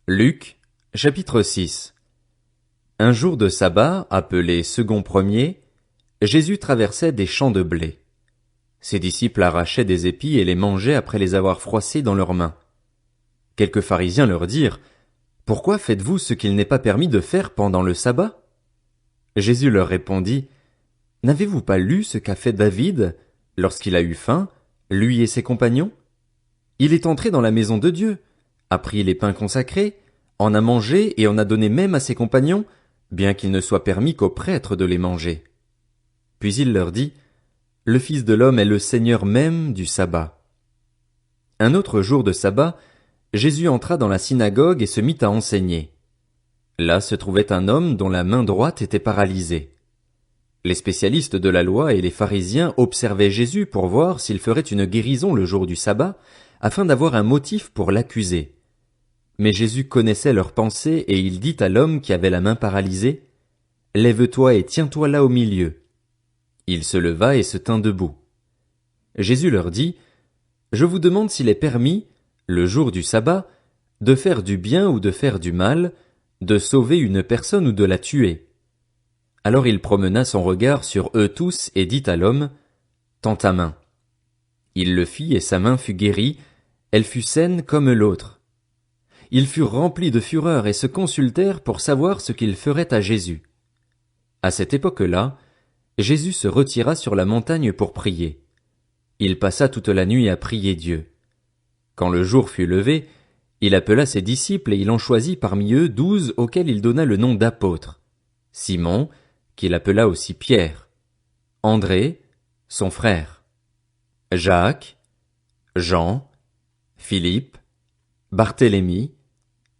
Luc, chapitre 6. Un jour de sabbat, appelé second premier, Jésus traversait des champs de blé. Ses disciples arrachaient des épis et les mangeaient après les avoir froissés dans leurs mains. Quelques pharisiens leur dirent: Pourquoi faites-vous ce qu'il n'est pas permis de faire pendant le sabbat? Jésus leur répondit: N'avez-vous pas lu ce qu'a fait David lorsqu'il a eu faim, lui et ses compagnons? Il est entré dans la maison de Dieu, a pris les pains consacrés, en a mangé et en a donné même à ses compagnons, bien qu'il ne soit permis qu'aux prêtres de les manger. Puis il leur dit: Le Fils de l'homme est le Seigneur même du sabbat. Un autre jour de sabbat, Jésus entra dans la synagogue et se mit à enseigner. Là se trouvait un homme dont la main droite était paralysée. Les spécialistes de la loi et les pharisiens observaient Jésus pour voir s'il ferait une guérison le jour du sabbat, afin d'avoir un motif pour l'accuser. Mais Jésus connaissait leurs pensées et il dit à l'homme qui avait la main paralysée: Lève-toi et tiens-toi là au milieu. Il se leva et se tint debout. Jésus leur dit: Je vous demande s'il est permis, le jour du sabbat, de faire du bien ou de faire du mal, de sauver une personne ou de la tuer. Alors il promena son regard sur eux tous et dit à l'homme: Tends ta main. Il le fit et sa main fut guérie, elle fut saine comme l'autre. Ils furent remplis de fureur et se consultèrent pour savoir ce qu'ils feraient à Jésus. À cette époque-là, Jésus se retira sur la montagne pour prier. Il passa toute la nuit à prier Dieu. Quand le jour fut levé, il appela ses disciples et il en choisit parmi eux 12 auxquels il donna le nom d'apôtres. Simon, qu'il appela aussi Pierre, André, son frère, Jacques, Jean, Philippe, Barthélemy,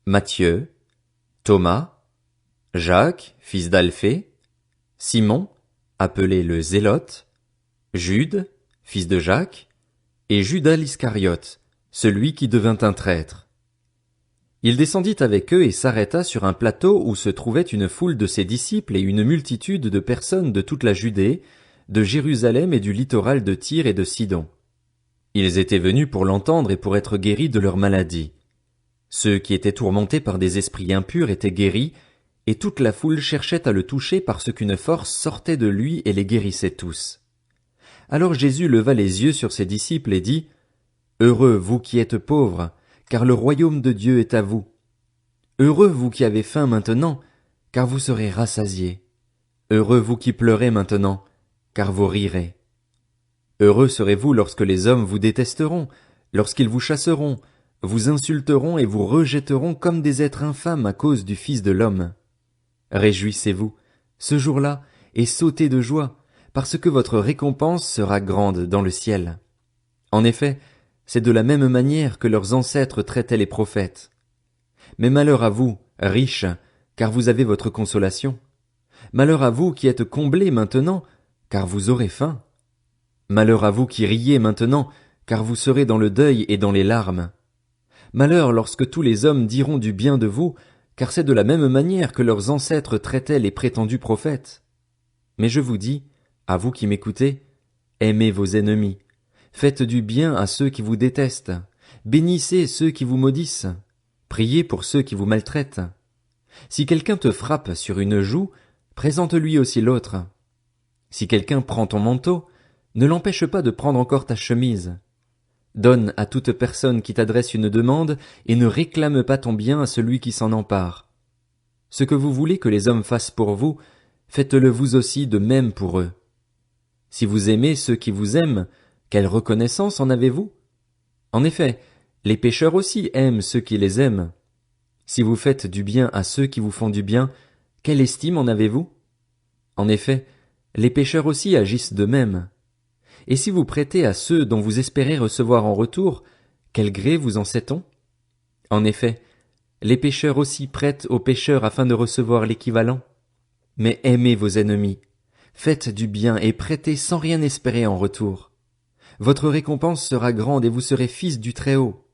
Matthieu, Thomas, Jacques, fils d'Alphée, Simon, appelé le Zélote, Jude, fils de Jacques, et Judas l'Iscariote, celui qui devint un traître. Il descendit avec eux et s'arrêta sur un plateau où se trouvait une foule de ses disciples et une multitude de personnes de toute la Judée, de Jérusalem et du littoral de Tyr et de Sidon. Ils étaient venus pour l'entendre et pour être guéris de leur maladie. Ceux qui étaient tourmentés par des esprits impurs étaient guéris, et toute la foule cherchait à le toucher parce qu'une force sortait de lui et les guérissait tous. Alors Jésus leva les yeux sur ses disciples et dit: Heureux vous qui êtes pauvres, car le royaume de Dieu est à vous. Heureux vous qui avez faim maintenant, car vous serez rassasiés. Heureux vous qui pleurez maintenant, car vous rirez. Heureux serez-vous lorsque les hommes vous détesteront, lorsqu'ils vous chasseront, vous insulteront et vous rejetteront comme des êtres infâmes à cause du Fils de l'homme. Réjouissez-vous, ce jour-là, et sautez de joie, parce que votre récompense sera grande dans le ciel. En effet, c'est de la même manière que leurs ancêtres traitaient les prophètes. Mais malheur à vous, riches, car vous avez votre consolation. Malheur à vous qui êtes comblés maintenant, car vous aurez faim. Malheur à vous qui riez maintenant, car vous serez dans le deuil et dans les larmes. Malheur lorsque tous les hommes diront du bien de vous, car c'est de la même manière que leurs ancêtres traitaient les prétendus prophètes. Mais je vous dis, à vous qui m'écoutez, aimez vos ennemis, faites du bien à ceux qui vous détestent, bénissez ceux qui vous maudissent, priez pour ceux qui vous maltraitent. Si quelqu'un te frappe sur une joue, présente-lui aussi l'autre. Si quelqu'un prend ton manteau, ne l'empêche pas de prendre encore ta chemise. Donne à toute personne qui t'adresse une demande et ne réclame pas ton bien à celui qui s'en empare. Ce que vous voulez que les hommes fassent pour vous, faites-le vous aussi de même pour eux. Si vous aimez ceux qui vous aiment, quelle reconnaissance en avez-vous? En effet, les pécheurs aussi aiment ceux qui les aiment. Si vous faites du bien à ceux qui vous font du bien, quelle estime en avez-vous? En effet, les pécheurs aussi agissent de même. Et si vous prêtez à ceux dont vous espérez recevoir en retour, quel gré vous en sait-on? En effet, les pécheurs aussi prêtent aux pécheurs afin de recevoir l'équivalent. Mais aimez vos ennemis, faites du bien et prêtez sans rien espérer en retour. Votre récompense sera grande et vous serez fils du Très-Haut,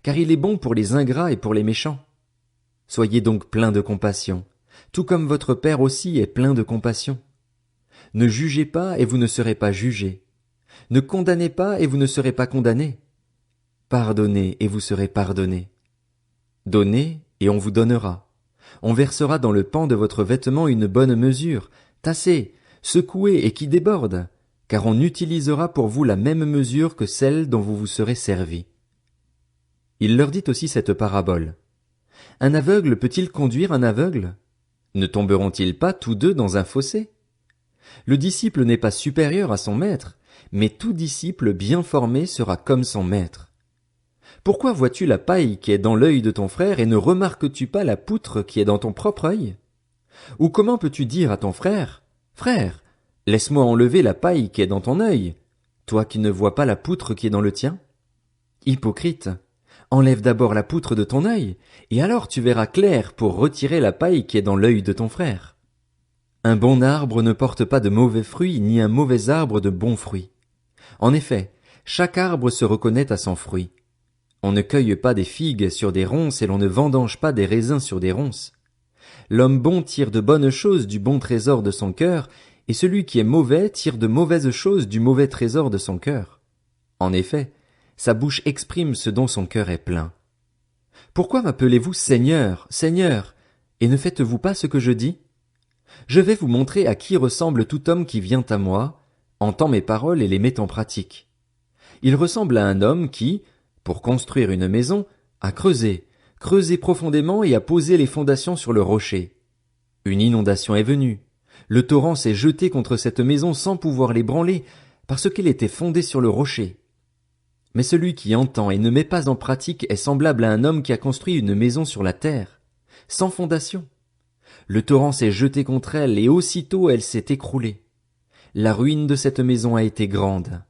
car il est bon pour les ingrats et pour les méchants. Soyez donc pleins de compassion, tout comme votre Père aussi est plein de compassion. Ne jugez pas et vous ne serez pas jugés. Ne condamnez pas et vous ne serez pas condamnés. Pardonnez et vous serez pardonnés. Donnez et on vous donnera. On versera dans le pan de votre vêtement une bonne mesure, tassée, secouée et qui déborde, car on utilisera pour vous la même mesure que celle dont vous vous serez servis. Il leur dit aussi cette parabole. Un aveugle peut-il conduire un aveugle? Ne tomberont-ils pas tous deux dans un fossé? Le disciple n'est pas supérieur à son maître, mais tout disciple bien formé sera comme son maître. Pourquoi vois-tu la paille qui est dans l'œil de ton frère et ne remarques-tu pas la poutre qui est dans ton propre œil? Ou comment peux-tu dire à ton frère, Frère, laisse-moi enlever la paille qui est dans ton œil, toi qui ne vois pas la poutre qui est dans le tien? Hypocrite, enlève d'abord la poutre de ton œil, et alors tu verras clair pour retirer la paille qui est dans l'œil de ton frère. Un bon arbre ne porte pas de mauvais fruits, ni un mauvais arbre de bons fruits. En effet, chaque arbre se reconnaît à son fruit. On ne cueille pas des figues sur des ronces et l'on ne vendange pas des raisins sur des ronces. L'homme bon tire de bonnes choses du bon trésor de son cœur, et celui qui est mauvais tire de mauvaises choses du mauvais trésor de son cœur. En effet, sa bouche exprime ce dont son cœur est plein. Pourquoi m'appelez-vous Seigneur, Seigneur, et ne faites-vous pas ce que je dis? Je vais vous montrer à qui ressemble tout homme qui vient à moi, entend mes paroles et les met en pratique. Il ressemble à un homme qui, pour construire une maison, a creusé profondément et a posé les fondations sur le rocher. Une inondation est venue. Le torrent s'est jeté contre cette maison sans pouvoir l'ébranler, parce qu'elle était fondée sur le rocher. Mais celui qui entend et ne met pas en pratique est semblable à un homme qui a construit une maison sur la terre, sans fondation. Le torrent s'est jeté contre elle et aussitôt elle s'est écroulée. La ruine de cette maison a été grande.